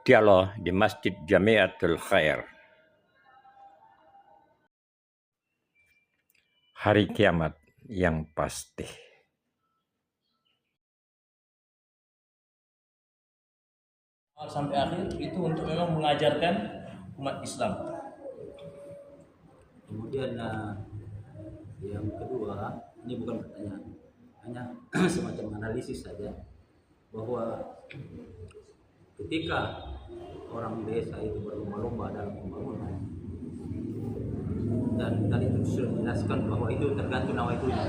dialog di Masjid Jamiatul Khair. Hari kiamat yang pasti. Sampai akhir itu untuk memang mengajarkan umat Islam. Kemudian yang kedua, ini bukan pertanyaan, hanya semacam analisis saja, bahwa ketika orang desa itu berlomba-lomba dalam pembangunan, dan tadi itu sudah dijelaskan bahwa itu tergantung nawaitunya.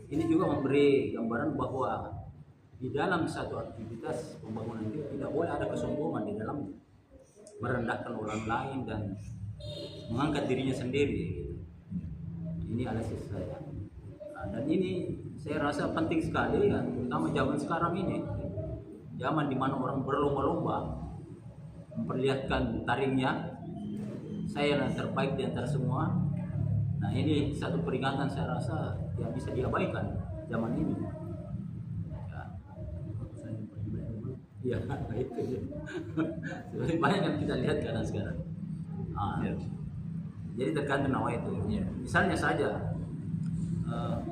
Ini juga memberi gambaran bahwa di dalam satu aktivitas pembangunan itu tidak boleh ada kesombongan di dalamnya, merendahkan orang lain dan mengangkat dirinya sendiri. Ini analisis saya. Dan ini saya rasa penting sekali ya, terutama zaman sekarang ini, zaman di mana orang berlomba-lomba memperlihatkan taringnya, saya yang terbaik di antara semua. Nah, ini satu peringatan saya rasa yang bisa diabaikan zaman ini. Ya, itu ya. Sebenarnya banyak yang kita lihat karena sekarang. Jadi tergantung nawa itu. Misalnya saja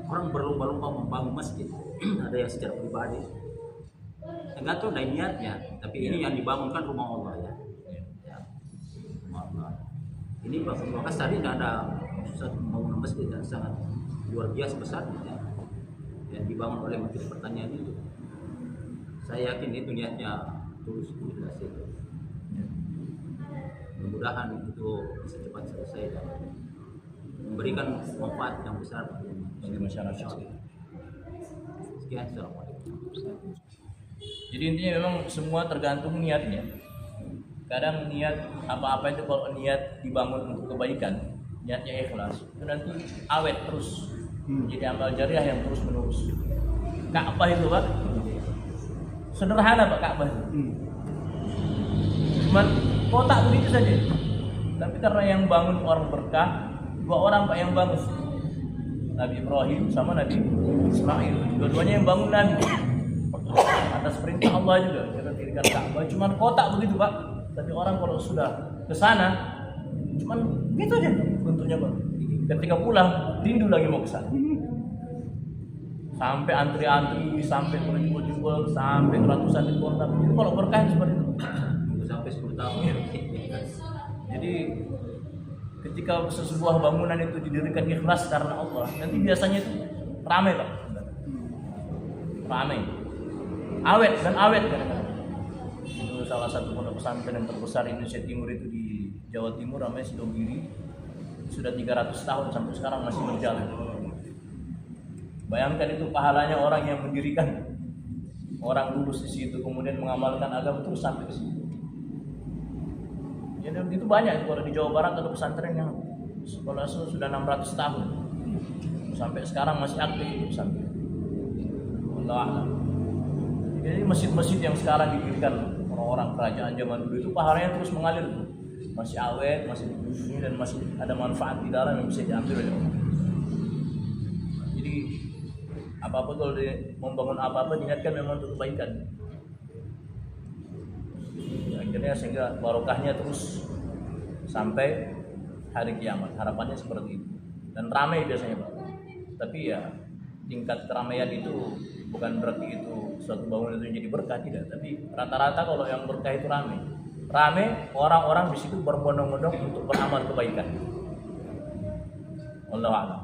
orang berlomba-lomba membangun masjid, ada yang secara pribadi, tergantung dari niatnya. Tapi ini yang dibangunkan rumah Allah ya. Rumah Allah. Ini bahkan tadi ada satu pembangunan masjid yang sangat luar biasa besar ya, yang dibangun oleh Menteri Pertanian itu. Saya yakin itu niatnya tulus ikhlas itu. Mudah-mudahan itu bisa cepat selesai dan memberikan manfaat yang besar bagi masyarakat. Sekian, assalamualaikum. Jadi intinya memang semua tergantung niatnya. Kadang niat apa-apa itu kalau niat dibangun untuk kebaikan, niatnya ikhlas, itu nanti awet terus menjadi amal jariah yang terus menerus. Ka'bah itu Pak, sederhana Pak Ka'bah itu. Cuman kotak begitu saja. Tapi karena yang bangun orang berkah, dua orang Pak yang bangun, Nabi Ibrahim sama Nabi Ismail. Dua-duanya yang bangun Nabi. Atas perintah Allah juga kita dirikan Ka'bah. Cuman kotak begitu Pak. Tapi orang kalau sudah ke sana, cuman gitu aja bentuknya Pak. Ketika pulang, rindu lagi mau ke sana. Sampai antri-antri, sampai berjubel-jubel, sampai ratusan ribu orang. Itu kalau berkah seperti itu. Sampai 10 tahun. Jadi ketika sebuah bangunan itu didirikan ikhlas karena Allah, nanti biasanya itu ramai Pak. Ramai. Awet dan awet kadang-kadang. Itu salah satu pondok pesantren yang terbesar Indonesia Timur itu di Jawa Timur, namanya Sidogiri. Sudah 300 tahun sampai sekarang masih berjalan. Bayangkan itu pahalanya orang yang mendirikan, orang lulus di situ kemudian mengamalkan agama terus sampai ke situ. Ya, itu banyak. Kalau di Jawa Barat ada pesantren yang sekolah sudah 600 tahun sampai sekarang masih aktif itu pesantren. Wallahu a'lam. Jadi masjid-masjid yang sekarang didirikan orang-orang kerajaan zaman dulu itu pahalanya terus mengalir, masih awet, masih dikunjungi dan masih ada manfaat di dalam yang bisa diambil oleh orang. Jadi apa-apa kalau membangun apa-apa niatkan memang untuk kebaikan. Akhirnya sehingga barokahnya terus sampai hari kiamat. Harapannya seperti itu. Dan ramai biasanya Pak. Tapi ya tingkat keramaian itu bukan berarti itu suatu bangunan itu jadi berkah, tidak. Tapi rata-rata kalau yang berkah itu ramai. Ramai orang-orang di situ berbondong-bondong untuk beramal kebaikan. Wallahu a'lam.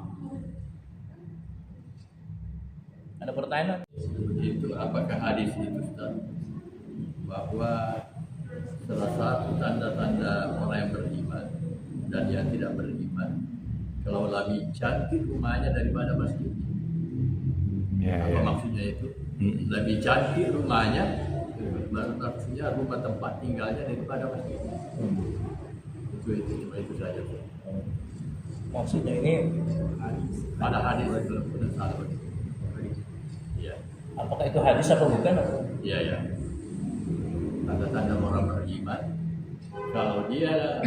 Ada pertanyaan? Itu apakah hadis itu Ustaz, bahwa salah satu tanda-tanda orang yang beriman dan yang tidak beriman kalau lebih cantik rumahnya daripada masjid? Apa maksudnya itu? Lebih cantik rumahnya, maksudnya rumah tempat tinggalnya daripada masjid. Itu cuma itu saja. Maksudnya ini Pada hadis itu benar salah. Iya. apakah itu hadis atau bukan? Iya ya. Tanda-tanda orang beriman kalau dia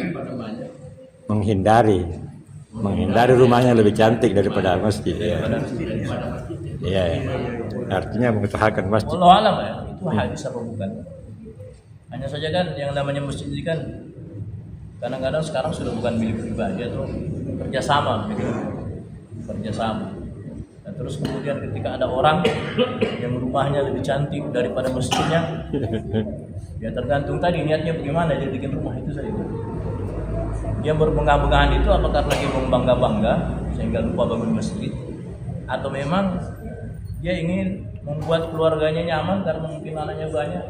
menghindari rumahnya lebih cantik daripada masjid. daripada masjid. Iya. Artinya mengusahakan masjid. Allah alam ya, itu hadis apa bukan? Hanya saja kan yang namanya masjid ini kan kadang-kadang sekarang sudah bukan milik pribadi atau kerjasama gitu. Kerjasama. Nah, terus kemudian ketika ada orang yang rumahnya lebih cantik daripada masjidnya, ya tergantung tadi niatnya bagaimana dia bikin rumah itu saja. Dia berbangga-banggaan itu apakah lagi membangga-bangga sehingga lupa bangun masjid, atau memang dia ingin membuat keluarganya nyaman karena mungkin anaknya banyak,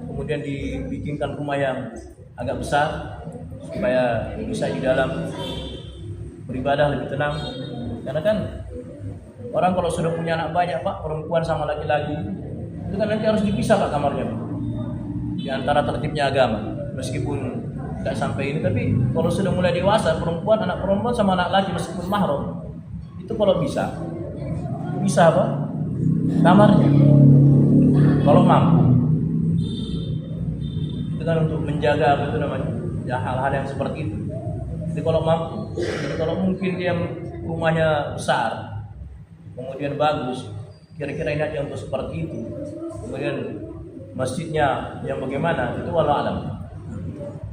kemudian dibikinkan rumah yang agak besar supaya bisa di dalam beribadah lebih tenang. Karena kan orang kalau sudah punya anak banyak Pak, perempuan sama laki-laki itu kan nanti harus dipisah Pak kamarnya Pak, di antara tertibnya agama. Meskipun tidak sampai ini, tapi kalau sudah mulai dewasa, anak perempuan sama anak laki meskipun mahram itu kalau bisa Pak kamarnya, kalau mampu. Itu kan untuk menjaga apa itu namanya, ya hal-hal yang seperti itu. Jadi kalau mampu, jadi kalau mungkin dia rumahnya besar, kemudian bagus, kira-kira niatnya untuk seperti itu, kemudian masjidnya yang bagaimana, itu walau alam.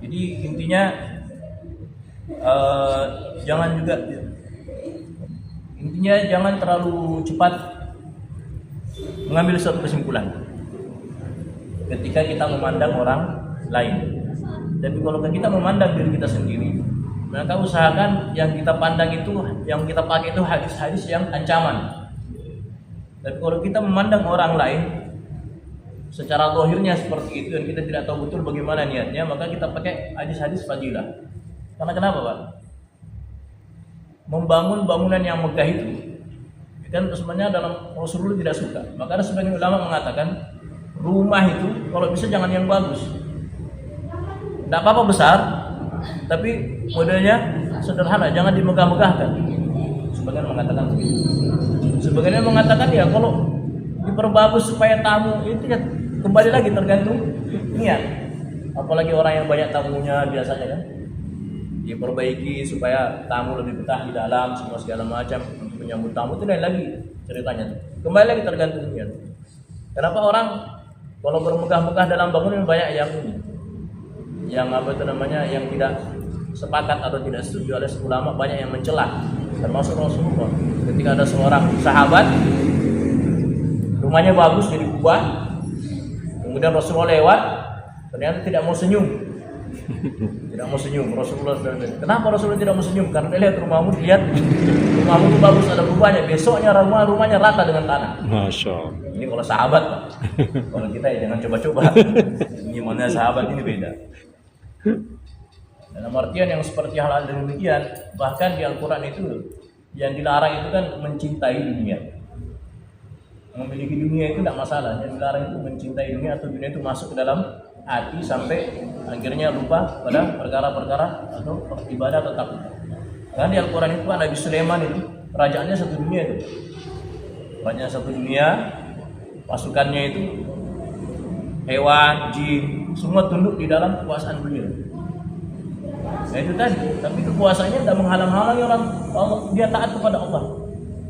Jadi intinya jangan terlalu cepat mengambil suatu kesimpulan ketika kita memandang orang lain. Tapi kalau kita memandang diri kita sendiri, maka usahakan yang kita pandang itu, yang kita pakai itu hadis-hadis yang ancaman. Tapi kalau kita memandang orang lain secara zahirnya seperti itu dan kita tidak tahu betul bagaimana niatnya, maka kita pakai hadis-hadis fadilah. Karena kenapa Pak? Membangun bangunan yang megah itu kan sebenarnya dalam Rasulullah tidak suka. Maka ada sebagian ulama mengatakan rumah itu kalau bisa jangan yang bagus. Tidak apa-apa besar, tapi modelnya sederhana, jangan dimegah-megahkan. Sebagian mengatakan begitu. Sebagian mengatakan ya kalau diperbagus supaya tamu itu ya kembali lagi tergantung niat. Apalagi orang yang banyak tamunya biasanya kan, diperbaiki supaya tamu lebih betah di dalam, semua segala macam untuk menyambut tamu itu lain lagi ceritanya. Kembali lagi tergantung niat. Kenapa orang kalau bermegah-megah dalam bangunan banyak yang apa itu namanya, yang tidak sepakat atau tidak setuju oleh ulama, banyak yang mencela, termasuk Rasulullah. Ketika ada seorang sahabat rumahnya bagus jadi kubah, kemudian Rasulullah lewat, ternyata tidak mau senyum. Tidak mau senyum. Rasulullah bilang, kenapa Rasulullah tidak mau senyum? Karena lihat rumahmu itu bagus, ada kubahnya. Besoknya rumahnya rata dengan tanah. Masya Allah. Ini kalau sahabat Pak. Kalau kita ya jangan coba-coba. Gimana sahabat ini beda. Dalam artian yang seperti hal-hal demikian, bahkan di Al-Quran itu yang dilarang itu kan mencintai dunia. Memiliki dunia itu tidak masalah. Yang dilarang itu mencintai dunia atau dunia itu masuk ke dalam hati sampai akhirnya lupa pada perkara-perkara atau ibadah atau takwa. Karena di Al-Quran itu Nabi Sulaiman itu kerajaannya satu dunia itu. Kerajaannya satu dunia, pasukannya itu hewan, jin, semua tunduk di dalam kekuasaan beliau. Nah itu tadi, tapi kekuasaannya tidak menghalang-halangi orang dia taat kepada Allah.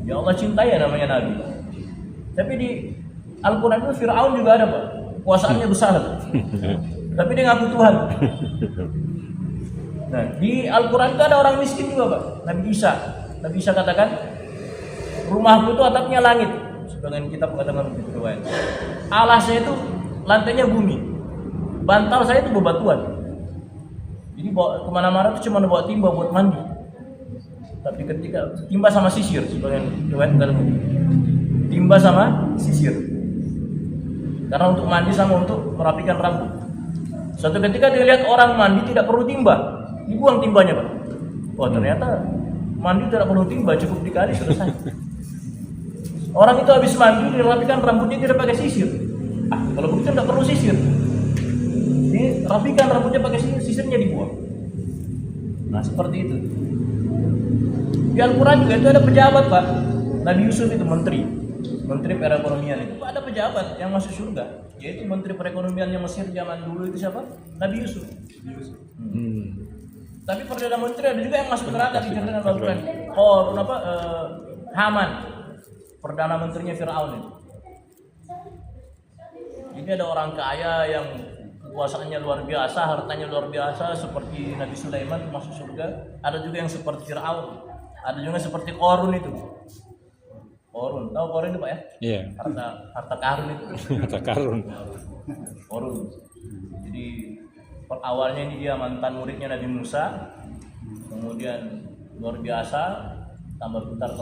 Ya Allah cintai ya namanya Nabi. Tapi di Al-Quran itu Fir'aun juga ada Pak, kekuasaannya besar. Tapi dia ngaku Tuhan. Nah di Al-Quran itu ada orang miskin juga Pak. Nabi Isa katakan, rumahku itu atapnya langit. Sebagian kitab mengatakan begitu. Alasnya itu lantainya bumi, bantal saya itu bebatuan. Jadi bawa kemana-mana itu cuma bawa timba buat mandi. Tapi ketika timba sama sisir, sebagian riwayat dalam timba sama sisir. Karena untuk mandi sama untuk merapikan rambut. Suatu ketika dia lihat orang mandi tidak perlu timba, dibuang timbanya Pak. Oh ternyata mandi tidak perlu timba, cukup dikali selesai. Orang itu habis mandi dirapikan rambutnya tidak pakai sisir. Kalau begitu tidak perlu sisir. Ini rapikan rambutnya pakai sisir, sisirnya dibuang. Nah seperti itu. Di Al-Quran juga itu ada pejabat Pak. Nabi Yusuf itu menteri perekonomian itu. Ada pejabat yang masuk surga, yaitu menteri perekonomiannya Mesir zaman dulu itu siapa? Nabi Yusuf. Tapi perdana menteri ada juga yang masuk neraka di cerita Al-Quran. Haman, perdana menterinya Fir'aun itu. Jadi ada orang kaya yang kekuasaannya luar biasa, hartanya luar biasa seperti Nabi Sulaiman masuk surga. Ada juga yang seperti Fir'aun. Ada juga seperti Qarun itu. Qarun, tahu Qarun itu Pak ya? Iya. Harta karun itu. Harta karun. Qarun. Jadi awalnya ini dia mantan muridnya Nabi Musa. Kemudian luar biasa, tambah pintar,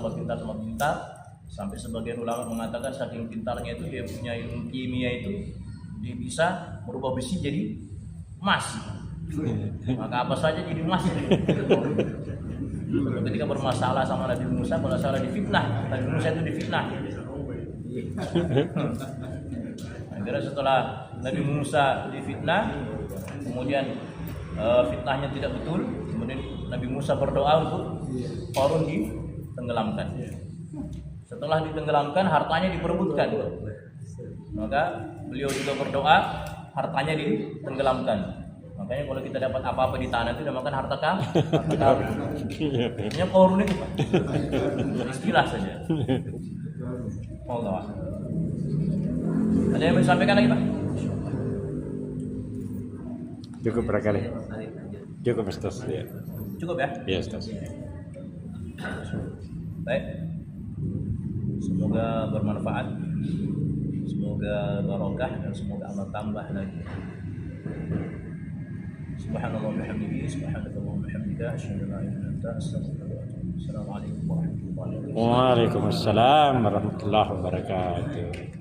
sampai sebagian ulama mengatakan saking pintarnya itu dia punya ilmu kimia itu dia bisa merubah besi jadi emas. Maka apa saja jadi emas. Ketika bermasalah sama Nabi Musa, kalau salah difitnah, Nabi Musa itu difitnah. Akhirnya setelah Nabi Musa difitnah, kemudian fitnahnya tidak betul, kemudian Nabi Musa berdoa untuk Qarun ditenggelamkan. Setelah ditenggelamkan, hartanya diperebutkan. Maka beliau juga berdoa, hartanya ditenggelamkan. Makanya kalau kita dapat apa-apa di tanah itu dinamakan harta karun. Ini Qarun itu Pak. Istilah saja. Allah. Ada yang mau disampaikan lagi Pak? Cukup barangkali. Cukup Ustaz. Ya. Cukup ya? Iya Ustaz. Baik. Semoga bermanfaat. Semoga barokah dan semoga amal tambah lagi. Subhanallah wa bihamdihi, subhanallahi wa bihamdika, asyhadu an la ilaha illa anta, astaghfiruka wa atubu ilaik. Assalamualaikum warahmatullahi wabarakatuh. Waalaikumsalam warahmatullahi wabarakatuh.